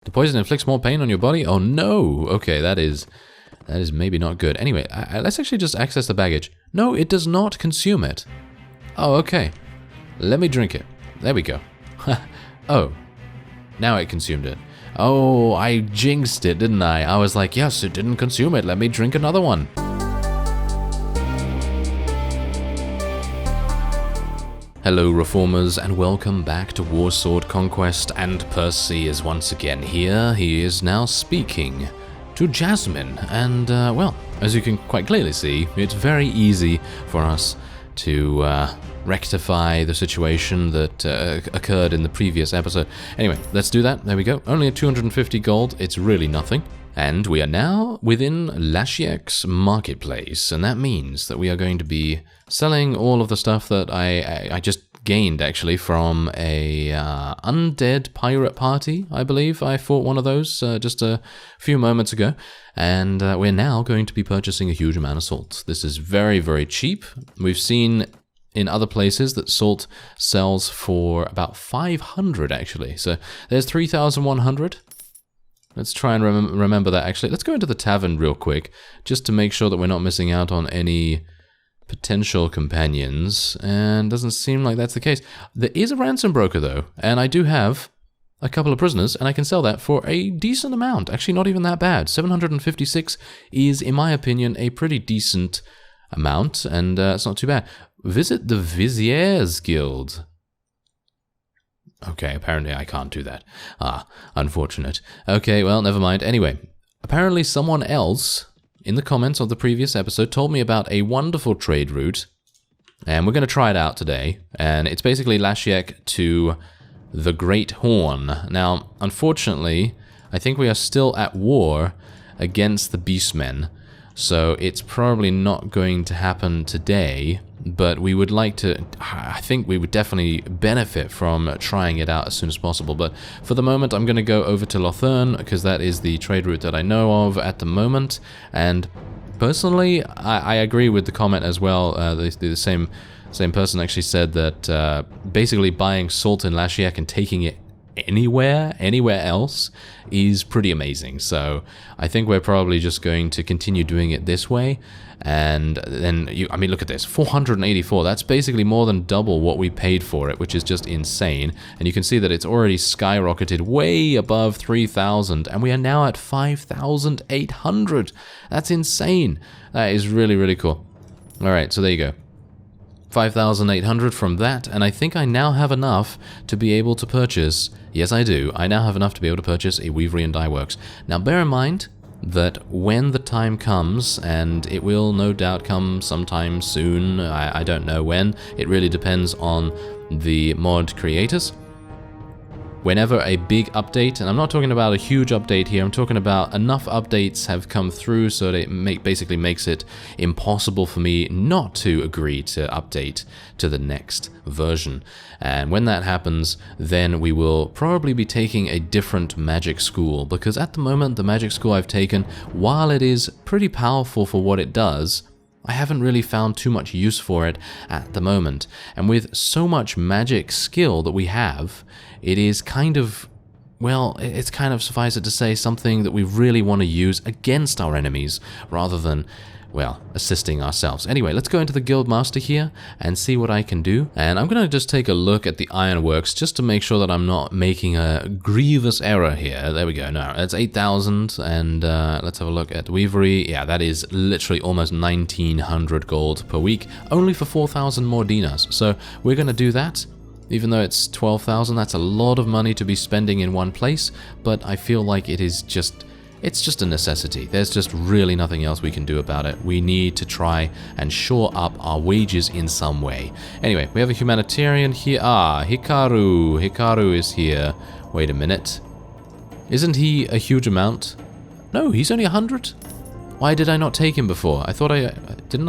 The poison inflicts more pain on your body? Oh no! Okay, that is maybe not good. Anyway, let's actually just access the baggage. No, it does not consume it. Oh, okay. Let me drink it. There we go. Oh, now it consumed it. Oh, I jinxed it, didn't I? I was like, yes, it didn't consume it. Let me drink another one. Hello Reformers, and welcome back to Warsword Conquest, and Percy is once again here. He is now speaking to Jasmine, and well, as you can quite clearly see, it's very easy for us to rectify the situation that occurred in the previous episode. Anyway, let's do that. There we go. Only at 250 gold, it's really nothing. And we are now within Lashiek's marketplace, and that means that we are going to be selling all of the stuff that I just gained, actually, from a undead pirate party, I believe. I fought one of those just a few moments ago, and we're now going to be purchasing a huge amount of salt. This is very, very cheap. We've seen in other places that salt sells for about 500, actually. So there's 3,100. Let's try and remember that, actually. Let's go into the tavern real quick, just to make sure that we're not missing out on any potential companions, and doesn't seem like that's the case. There is a ransom broker, though, and I do have a couple of prisoners, and I can sell that for a decent amount. Actually, not even that bad. 756 is, in my opinion, a pretty decent amount, and it's not too bad. Visit the Vizier's Guild. Okay, apparently I can't do that. Ah, unfortunate. Okay, well, never mind. Anyway, apparently someone else in the comments of the previous episode told me about a wonderful trade route, and we're going to try it out today. And it's basically Lashiek to the Great Horn. Now, unfortunately, I think we are still at war against the beastmen, so it's probably not going to happen today. But we would like to, I think we would definitely benefit from trying it out as soon as possible. But for the moment, I'm going to go over to Lothern, because that is the trade route that I know of at the moment. And personally, I agree with the comment as well. The same person actually said that basically buying salt in Lashiek and taking it anywhere else is pretty amazing. So I think we're probably just going to continue doing it this way. And then, I mean, look at this, 484. That's basically more than double what we paid for it, which is just insane. And you can see that it's already skyrocketed way above 3,000, and we are now at 5,800. That's insane. That is really, really cool. All right, so there you go. 5,800 from that, and I think I now have enough to be able to purchase, yes I do, I now have enough to be able to purchase a weavery and dye works. Now bear in mind that when the time comes, and it will no doubt come sometime soon, I don't know when, it really depends on the mod creators. Whenever a big update, and I'm not talking about a huge update here, I'm talking about enough updates have come through so that it basically makes it impossible for me not to agree to update to the next version. And when that happens, then we will probably be taking a different magic school, because at the moment the magic school I've taken, while it is pretty powerful for what it does, I haven't really found too much use for it at the moment. And with so much magic skill that we have, it is kind of, well, it's kind of, suffice it to say, something that we really want to use against our enemies rather than, well, assisting ourselves. Anyway, let's go into the Guildmaster here and see what I can do. And I'm going to just take a look at the ironworks just to make sure that I'm not making a grievous error here. There we go. No, that's 8,000. And let's have a look at weavery. Yeah, that is literally almost 1,900 gold per week, only for 4,000 more dinars. So we're going to do that. Even though it's 12,000, that's a lot of money to be spending in one place, but I feel like it is just, it's just a necessity. There's just really nothing else we can do about it. We need to try and shore up our wages in some way. Anyway, we have a humanitarian here. Ah, Hikaru. Hikaru is here. Wait a minute. Isn't he a huge amount? No, he's only 100. Why did I not take him before? I thought Didn't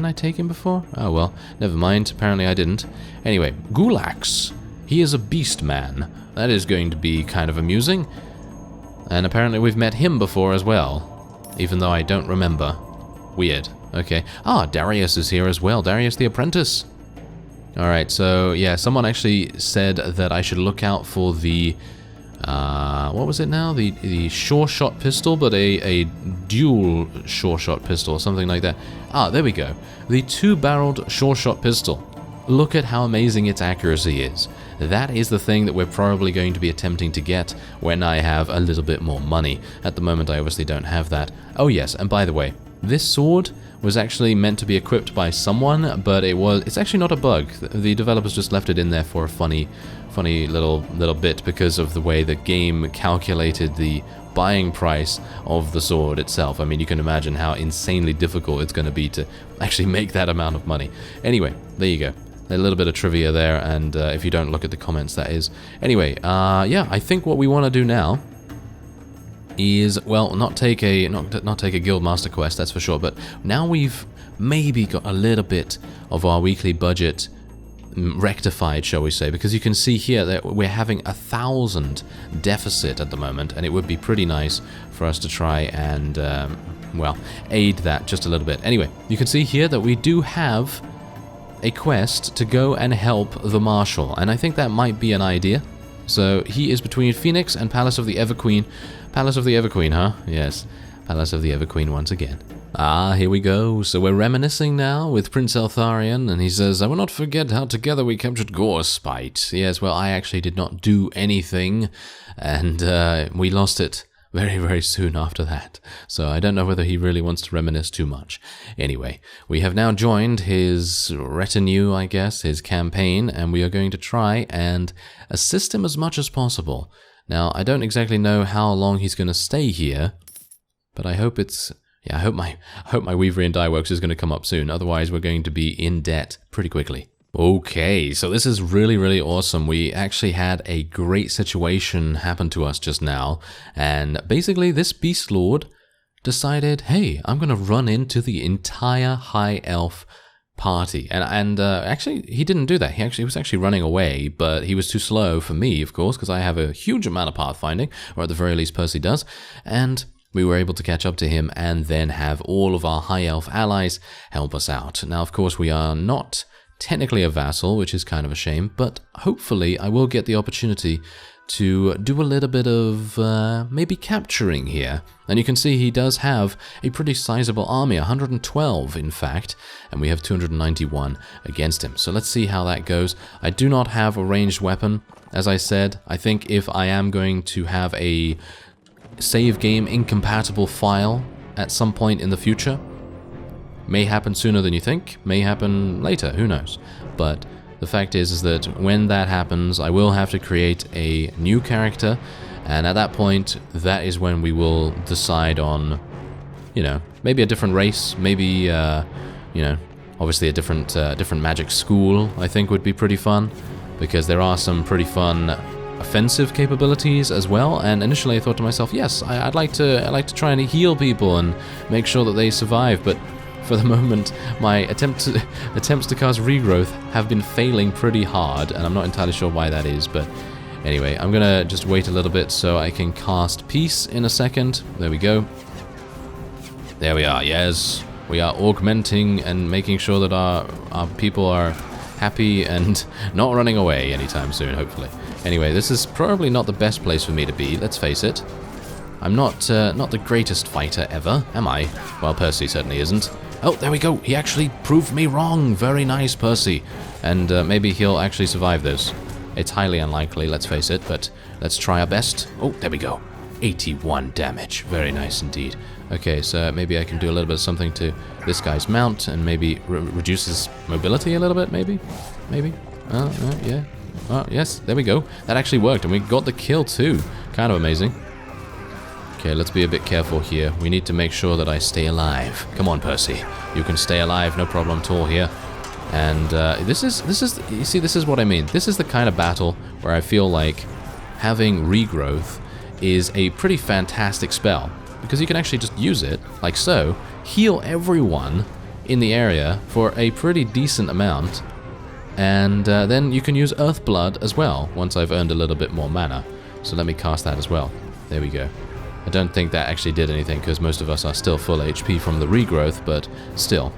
I take him before? Oh well, never mind. Apparently I didn't. Anyway, Gulax. He is a beastman. That is going to be kind of amusing. And apparently we've met him before as well, even though I don't remember. Weird. Okay. Ah, Darius is here as well. Darius the Apprentice. Alright, so yeah, someone actually said that I should look out for the what was it now? The sure shot pistol, but a dual sure shot pistol, something like that. Ah, there we go. The 2-barreled sure shot pistol. Look at how amazing its accuracy is. That is the thing that we're probably going to be attempting to get when I have a little bit more money. At the moment, I obviously don't have that. Oh yes, and by the way, this sword was actually meant to be equipped by someone, but it's actually not a bug. The developers just left it in there for a funny little bit because of the way the game calculated the buying price of the sword itself. I mean, you can imagine how insanely difficult it's going to be to actually make that amount of money. Anyway, there you go. A little bit of trivia there, and if you don't look at the comments, that is. Anyway, yeah, I think what we want to do now is, well, not take a Guildmaster quest, that's for sure, but now we've maybe got a little bit of our weekly budget rectified, shall we say, because you can see here that we're having 1,000 deficit at the moment, and it would be pretty nice for us to try and, well, aid that just a little bit. Anyway, you can see here that we do have a quest to go and help the Marshal, and I think that might be an idea. So he is between Phoenix and Palace of the Everqueen. Palace of the Everqueen, huh? Yes, Palace of the Everqueen once again. Ah, here we go. So we're reminiscing now with Prince Eltharion, and he says, I will not forget how together we captured Gorespite. Yes, well, I actually did not do anything, and we lost it very, very soon after that. So I don't know whether he really wants to reminisce too much. Anyway, we have now joined his retinue, I guess, his campaign, and we are going to try and assist him as much as possible. Now, I don't exactly know how long he's going to stay here, but I hope it's... yeah, I hope my Weaverian Dye Works is going to come up soon, otherwise we're going to be in debt pretty quickly. Okay, so this is really, really awesome. We actually had a great situation happen to us just now, and basically this Beast Lord decided, hey, I'm going to run into the entire High Elf party. And actually, he didn't do that. He was actually running away, but he was too slow for me, of course, because I have a huge amount of pathfinding, or at the very least Percy does, and we were able to catch up to him and then have all of our High Elf allies help us out. Now, of course, we are not technically a vassal, which is kind of a shame, but hopefully I will get the opportunity to do a little bit of maybe capturing here. And you can see he does have a pretty sizable army, 112 in fact, and we have 291 against him. So let's see how that goes. I do not have a ranged weapon. As I said, I think if I am going to have a save game incompatible file at some point in the future, may happen sooner than you think, may happen later, who knows. But the fact is that when that happens, I will have to create a new character, and at that point, that is when we will decide on, you know, maybe a different race, maybe, you know, obviously a different magic school, I think would be pretty fun, because there are some pretty fun offensive capabilities as well. And initially I thought to myself, yes, I'd like to try and heal people and make sure that they survive, but for the moment, my attempts to cast Regrowth have been failing pretty hard, and I'm not entirely sure why that is, but anyway, I'm gonna just wait a little bit so I can cast Peace in a second. There we go. There we are, yes. We are augmenting and making sure that our people are happy and not running away anytime soon, hopefully. Anyway, this is probably not the best place for me to be, let's face it. I'm not the greatest fighter ever, am I? Well, Percy certainly isn't. Oh, there we go. He actually proved me wrong. Very nice, Percy. And maybe he'll actually survive this. It's highly unlikely, let's face it, but let's try our best. Oh, there we go. 81 damage. Very nice indeed. Okay, so maybe I can do a little bit of something to this guy's mount and maybe reduce his mobility a little bit, maybe? Maybe? Yeah. Oh, yes, there we go. That actually worked, and we got the kill too. Kind of amazing. Okay, let's be a bit careful here. We need to make sure that I stay alive. Come on, Percy. You can stay alive, no problem at all here. And this is, you see, this is what I mean. This is the kind of battle where I feel like having Regrowth is a pretty fantastic spell, because you can actually just use it, like so, heal everyone in the area for a pretty decent amount, and then you can use Earthblood as well, once I've earned a little bit more mana. So let me cast that as well. There we go. I don't think that actually did anything, because most of us are still full HP from the Regrowth, but still,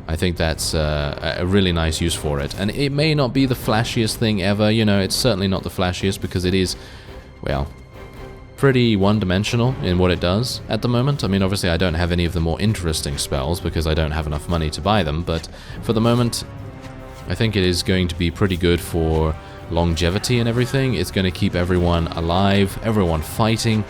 I think that's a really nice use for it. And it may not be the flashiest thing ever, you know, it's certainly not the flashiest, because it is, well, pretty one-dimensional in what it does at the moment. I mean, obviously I don't have any of the more interesting spells because I don't have enough money to buy them, but for the moment I think it is going to be pretty good for longevity and everything. It's going to keep everyone alive, everyone fighting,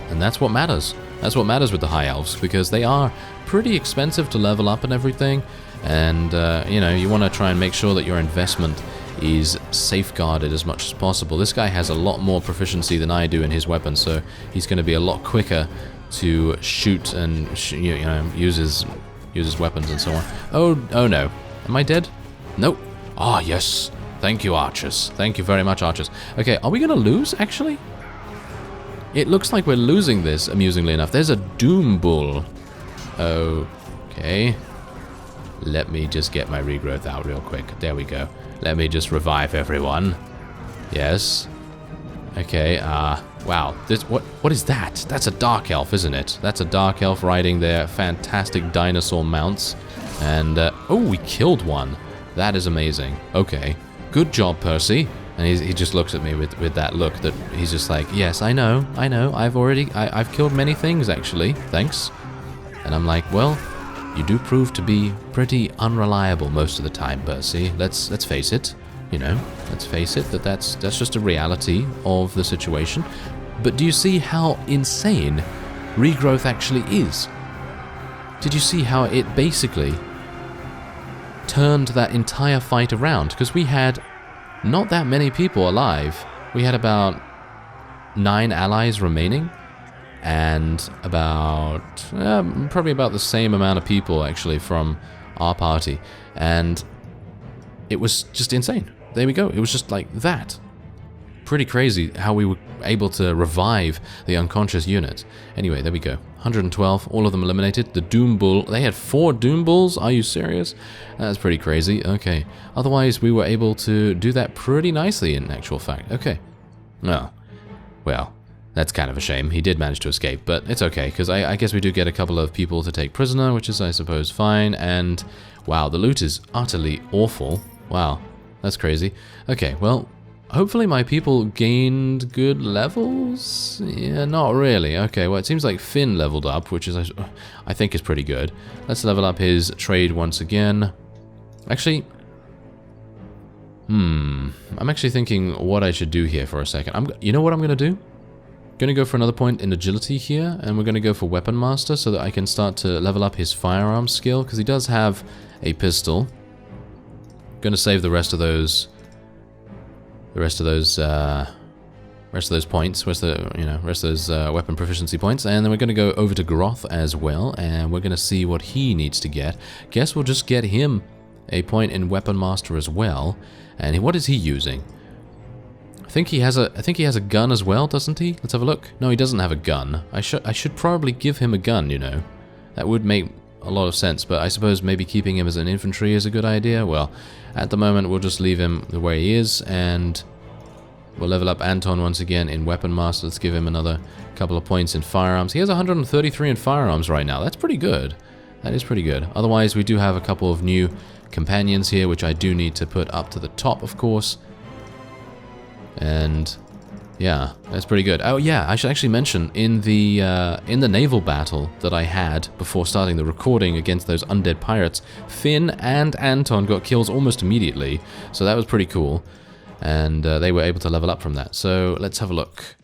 and that's what matters. That's what matters with the High Elves, because they are pretty expensive to level up and everything, and you know, you want to try and make sure that your investment is safeguarded as much as possible. This guy has a lot more proficiency than I do in his weapon, so he's going to be a lot quicker to shoot and you know, use his weapons and so on. Oh no. Am I dead? Nope. Ah, yes. Thank you, archers. Thank you very much, archers. Okay, are we going to lose, actually? It looks like we're losing this, amusingly enough. There's a Doom Bull. Okay. Let me just get my regrowth out real quick. There we go. Let me just revive everyone. Yes. Okay, wow. What is that? That's a Dark Elf, isn't it? That's a Dark Elf riding their fantastic dinosaur mounts. And, oh, we killed one. That is amazing. Okay. Good job, Percy. And he just looks at me with that look that he's just like, yes, I know. I've killed many things, actually. Thanks. And I'm like, well, you do prove to be pretty unreliable most of the time, Percy. Let's face it. You know, let's face it, that's just a reality of the situation. But do you see how insane regrowth actually is? Did you see how it basically turned that entire fight around? Because we had not that many people alive. We had about 9 allies remaining, and about probably about the same amount of people actually from our party, and it was just insane. There we go. It was just like that. Pretty crazy how we were able to revive the unconscious unit. Anyway, there we go. 112, all of them eliminated. The Doom Bull, they had 4 Doom Bulls? Are you serious? That's pretty crazy. Okay. Otherwise, we were able to do that pretty nicely in actual fact. Okay. Oh. Well, that's kind of a shame. He did manage to escape, but it's okay, because I guess we do get a couple of people to take prisoner, which is, I suppose, fine. And, wow, the loot is utterly awful. Wow. That's crazy. Okay, well, hopefully my people gained good levels? Yeah, not really. Okay, well, it seems like Finn leveled up, which is, I think is pretty good. Let's level up his trade once again. Actually, I'm actually thinking what I should do here for a second. You know what I'm going to do? I'm going to go for another point in agility here, and we're going to go for Weapon Master so that I can start to level up his firearms skill, because he does have a pistol. Going to save the rest of those points, rest of those weapon proficiency points, and then we're going to go over to Groth as well, and we're going to see what he needs to get. Guess we'll just get him a point in Weapon Master as well. And what is he using? I think he has a gun as well, doesn't he? Let's have a look. No, he doesn't have a gun. I should probably give him a gun, you know. That would make a lot of sense, but I suppose maybe keeping him as an infantry is a good idea. Well, at the moment we'll just leave him the way he is, and we'll level up Anton once again in Weapon Master. Let's give him another couple of points in firearms. He has 133 in firearms right now. That's pretty good. That is pretty good. Otherwise, we do have a couple of new companions here, which I do need to put up to the top, of course. And yeah, that's pretty good. Oh yeah, I should actually mention, in the naval battle that I had before starting the recording against those undead pirates, Finn and Anton got kills almost immediately, so that was pretty cool. And they were able to level up from that. So let's have a look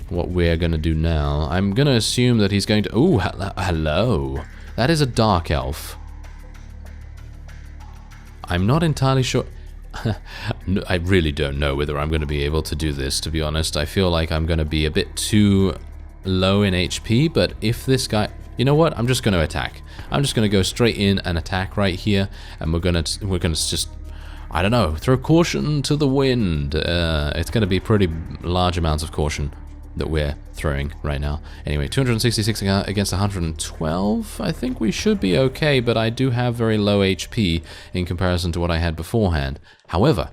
what we're going to do now. I'm going to assume that he's going to... Ooh, hello. That is a Dark Elf. I'm not entirely sure... I really don't know whether I'm going to be able to do this, to be honest. I feel like I'm going to be a bit too low in HP, but if this guy... You know what? I'm just going to attack. I'm just going to go straight in and attack right here, and we're going to just... I don't know, throw caution to the wind. It's going to be pretty large amounts of caution that we're throwing right now. Anyway, 266 against 112. I think we should be okay, but I do have very low HP in comparison to what I had beforehand. However,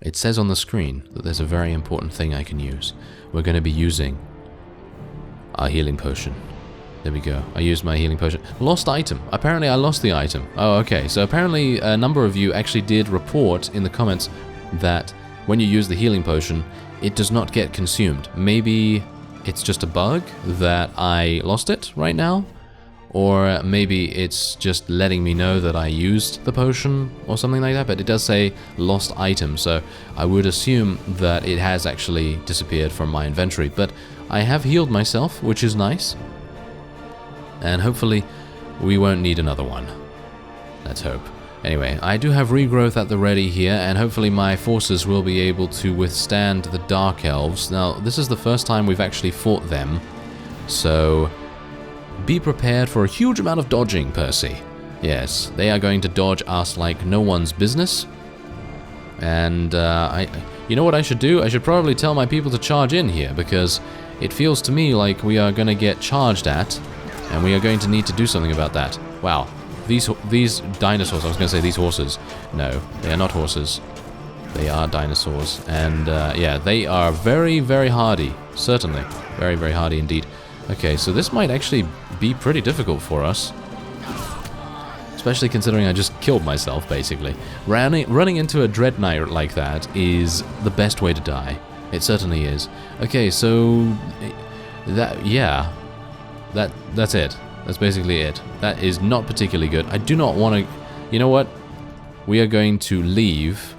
it says on the screen that there's a very important thing I can use. We're going to be using our healing potion. There we go. I used my healing potion. Lost item. Apparently I lost the item. Oh, okay. So apparently a number of you actually did report in the comments that when you use the healing potion, it does not get consumed. Maybe it's just a bug that I lost it right now, or maybe it's just letting me know that I used the potion or something like that, but it does say lost item, so I would assume that it has actually disappeared from my inventory. But I have healed myself, which is nice, and hopefully we won't need another one. Let's hope. Anyway, I do have regrowth at the ready here, and hopefully my forces will be able to withstand the Dark Elves. Now, this is the first time we've actually fought them, so be prepared for a huge amount of dodging, Percy. Yes, they are going to dodge us like no one's business. And you know what I should do? I should probably tell my people to charge in here, because it feels to me like we are going to get charged at, and we are going to need to do something about that. Wow, these dinosaurs, I was going to say these horses. No, they are not horses. They are dinosaurs. And yeah, they are very, very hardy. Certainly. Very, very hardy indeed. Okay, so this might actually be pretty difficult for us. Especially considering I just killed myself, basically. Running into a Dread Knight like that is the best way to die. It certainly is. Okay, so yeah. That's it. That's basically it. That is not particularly good. I do not want to... You know what? We are going to leave.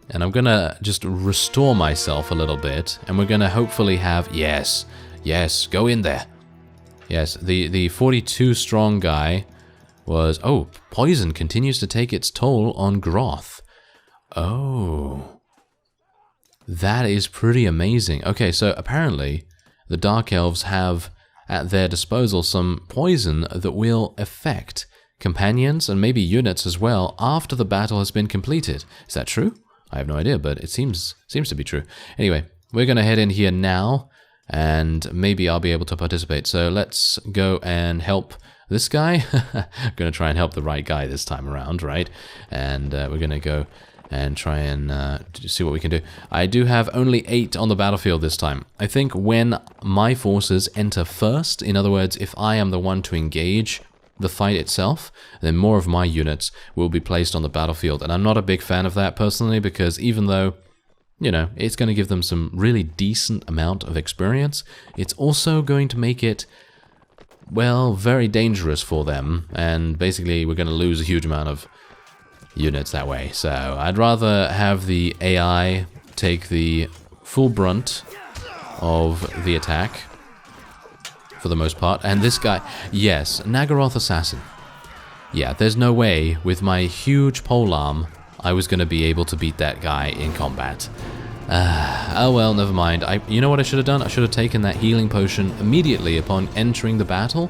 And I'm going to just restore myself a little bit. And we're going to hopefully have... Yes. Yes, go in there. Yes, the 42 strong guy was... Oh, poison continues to take its toll on Groth. Oh. That is pretty amazing. Okay, so apparently the Dark Elves have at their disposal some poison that will affect companions and maybe units as well after the battle has been completed. Is that true? I have no idea, but it seems to be true. Anyway, we're going to head in here now, and maybe I'll be able to participate. So let's go and help this guy. I'm going to try and help the right guy this time around, right? And we're going to go and try and see what we can do. I do have only 8 on the battlefield this time. I think when my forces enter first, in other words, if I am the one to engage the fight itself, then more of my units will be placed on the battlefield. And I'm not a big fan of that personally, because even though, you know, it's going to give them some really decent amount of experience, it's also going to make it, well, very dangerous for them. And basically, we're going to lose a huge amount of units that way. So I'd rather have the AI take the full brunt of the attack for the most part. And this guy, yes, Nagaroth Assassin. Yeah, there's no way with my huge polearm I was going to be able to beat that guy in combat. Oh well, never mind. You know what I should have done? I should have taken that healing potion immediately upon entering the battle,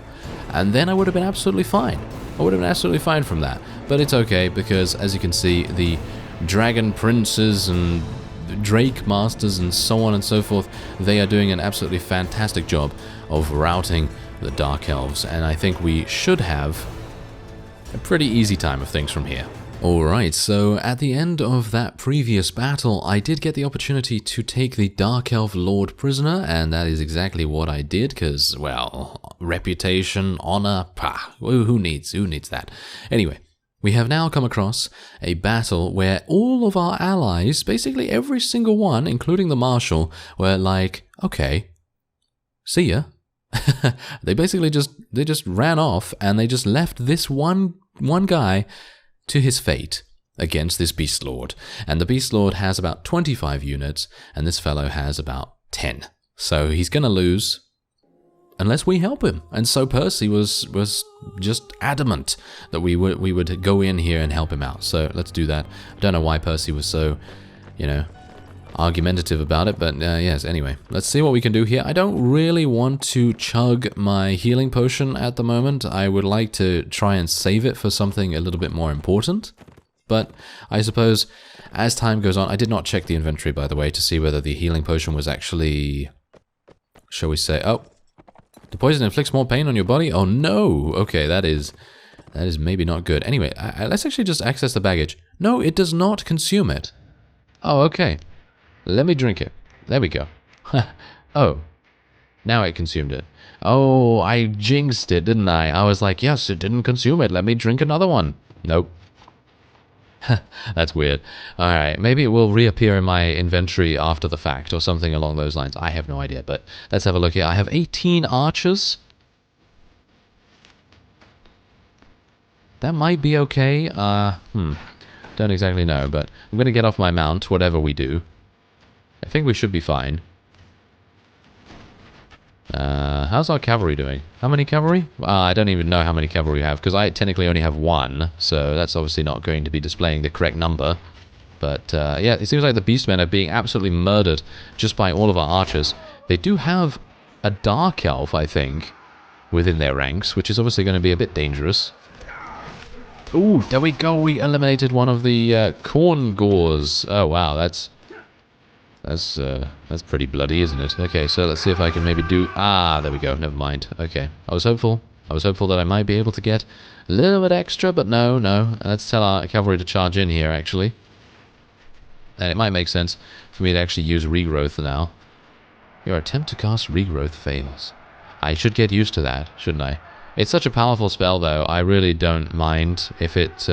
and then I would have been absolutely fine. I would have been absolutely fine from that. But it's okay, because as you can see, the Dragon Princes and Drake Masters and so on and so forth, they are doing an absolutely fantastic job of routing the Dark Elves, and I think we should have a pretty easy time of things from here. Alright, so at the end of that previous battle, I did get the opportunity to take the Dark Elf Lord prisoner, and that is exactly what I did, because, well, reputation, honor, pah, who needs that? Anyway, we have now come across a battle where all of our allies, basically every single one, including the Marshal, were like, okay, see ya. They basically just ran off, and they just left this one guy to his fate against this Beast Lord. And the Beast Lord has about 25 units, and this fellow has about 10. So he's gonna lose unless we help him. And so Percy was just adamant that we would go in here and help him out. So let's do that. I don't know why Percy was so, you know, argumentative about it, but yes, anyway, let's see what we can do here. I don't really want to chug my healing potion at the moment. I would like to try and save it for something a little bit more important, but I suppose as time goes on, I did not check the inventory, by the way, to see whether the healing potion was actually, shall we say, oh, the poison inflicts more pain on your body? Oh no, okay, that is maybe not good. Anyway, let's actually just access the baggage. No, it does not consume it. Oh, okay. Let me drink it. There we go. Oh. Now it consumed it. Oh, I jinxed it, didn't I? I was like, yes, it didn't consume it. Let me drink another one. Nope. That's weird. Alright, maybe it will reappear in my inventory after the fact or something along those lines. I have no idea, but let's have a look here. I have 18 archers. That might be okay. Don't exactly know, but I'm going to get off my mount, whatever we do. I think we should be fine. How's our cavalry doing? How many cavalry? I don't even know how many cavalry we have, because I technically only have one, so that's obviously not going to be displaying the correct number. But, yeah, it seems like the beastmen are being absolutely murdered just by all of our archers. They do have a dark elf, I think, within their ranks, which is obviously going to be a bit dangerous. Ooh, there we go, we eliminated one of the corn gores. Oh, wow, that's pretty bloody, isn't it? Okay, so let's see if I can maybe do... Ah, there we go, never mind. Okay, I was hopeful that I might be able to get a little bit extra, but no. Let's tell our cavalry to charge in here, actually. And it might make sense for me to actually use regrowth now. Your attempt to cast regrowth fails. I should get used to that, shouldn't I? It's such a powerful spell, though. I really don't mind if it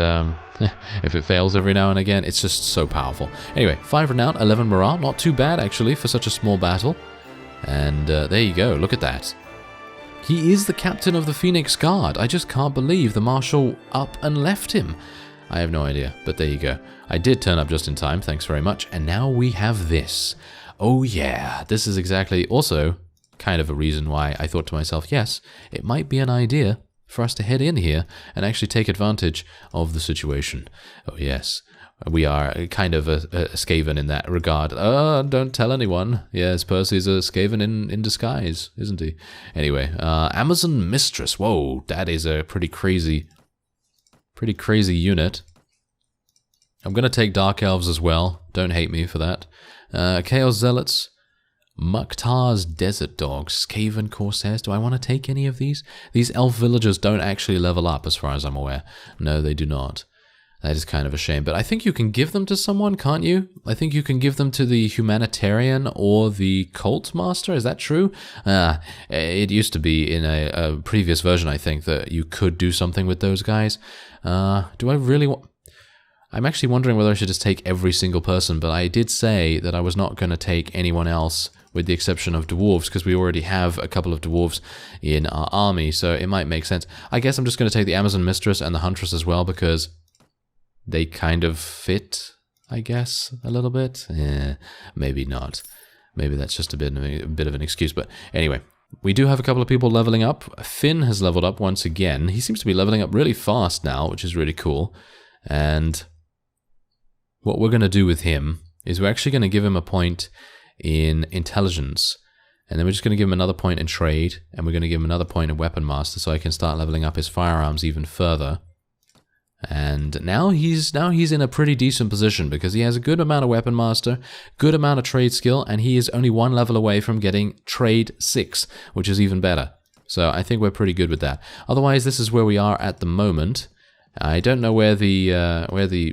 if it fails every now and again. It's just so powerful. Anyway, 5 renown, 11 morale. Not too bad, actually, for such a small battle. And there you go. Look at that. He is the captain of the Phoenix Guard. I just can't believe the marshal up and left him. I have no idea, but there you go. I did turn up just in time. Thanks very much. And now we have this. Oh, yeah. This is exactly also... kind of a reason why I thought to myself, yes, it might be an idea for us to head in here and actually take advantage of the situation. Oh yes, we are kind of a Skaven in that regard. Don't tell anyone. Yes, Percy's a Skaven in disguise, isn't he? Anyway, Amazon Mistress. Whoa, that is a pretty crazy unit. I'm going to take Dark Elves as well. Don't hate me for that. Chaos Zealots. Mukhtar's Desert Dogs, Skaven Corsairs. Do I want to take any of these? These elf villagers don't actually level up as far as I'm aware. No, they do not. That is kind of a shame. But I think you can give them to someone, can't you? I think you can give them to the Humanitarian or the Cult Master. Is that true? It used to be in a previous version, I think, that you could do something with those guys. Do I really want... I'm actually wondering whether I should just take every single person, but I did say that I was not going to take anyone else with the exception of dwarves, because we already have a couple of dwarves in our army, so it might make sense. I guess I'm just going to take the Amazon Mistress and the Huntress as well, because they kind of fit, I guess, a little bit. Yeah, maybe not. Maybe that's just a bit of an excuse, but anyway. We do have a couple of people leveling up. Finn has leveled up once again. He seems to be leveling up really fast now, which is really cool. And what we're going to do with him is we're actually going to give him a point in intelligence, and then we're just going to give him another point in trade, and we're going to give him another point in weapon master, so I can start leveling up his firearms even further. And now he's in a pretty decent position because he has a good amount of weapon master, good amount of trade skill, and he is only 1 level away from getting trade 6, which is even better. So I think we're pretty good with that. Otherwise, this is where we are at the moment. I don't know where the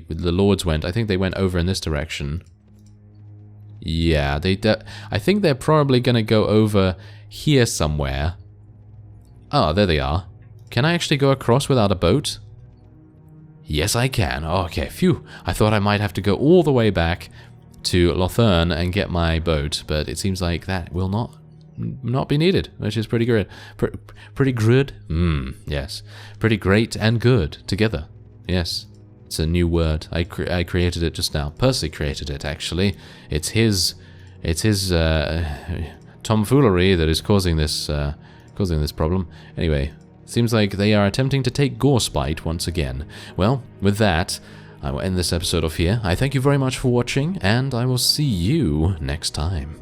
lords went. I think they went over in this direction. Yeah, I think they're probably going to go over here somewhere. Oh, there they are. Can I actually go across without a boat? Yes, I can. Oh, okay, phew. I thought I might have to go all the way back to Lothern and get my boat, but it seems like that will not be needed, which is pretty good. Pretty good? Yes. Pretty great and good together. Yes. It's a new word. I created it just now. Percy created it, actually. It's his tomfoolery that is causing this problem. Anyway, seems like they are attempting to take Gorespite once again. Well, with that, I will end this episode off here. I thank you very much for watching, and I will see you next time.